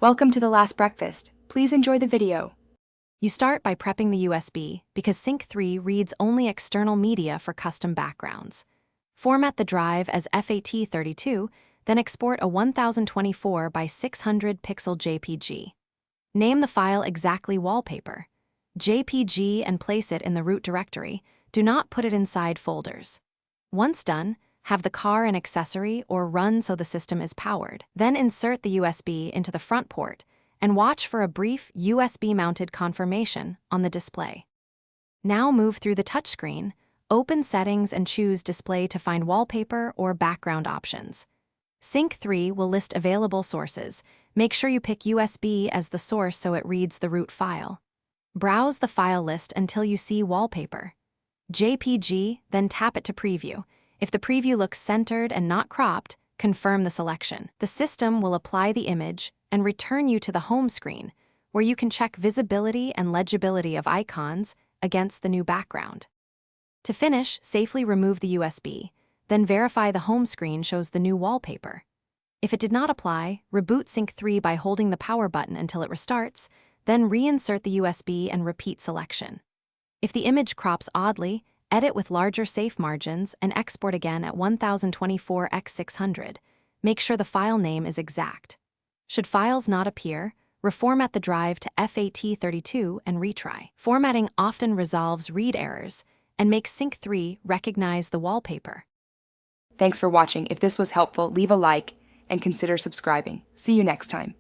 Welcome to the last breakfast. Please enjoy the video. You start by prepping the USB because Sync 3 reads only external media for custom backgrounds. Format the drive as FAT32, then export a 1024 by 600 pixel JPG. Name the file exactly Wallpaper, JPG, and place it in the root directory. Do not put it inside folders. Once done, have the car and accessory or run so the system is powered. Then insert the USB into the front port and watch for a brief USB-mounted confirmation on the display. Now move through the touchscreen, open Settings, and choose Display to find wallpaper or background options. Sync 3 will list available sources. Make sure you pick USB as the source so it reads the root file. Browse the file list until you see Wallpaper, JPG, then tap it to preview. If the preview looks centered and not cropped, confirm the selection. The system will apply the image and return you to the home screen, where you can check visibility and legibility of icons against the new background. To finish, safely remove the USB, then verify the home screen shows the new wallpaper. If it did not apply, reboot Sync 3 by holding the power button until it restarts, then reinsert the USB and repeat selection. If the image crops oddly, edit with larger safe margins and export again at 1024 x 600. Make sure the file name is exact. Should files not appear, reformat the drive to FAT32 and retry. Formatting often resolves read errors and makes Sync 3 recognize the wallpaper. Thanks for watching. If this was helpful, leave a like and consider subscribing. See you next time.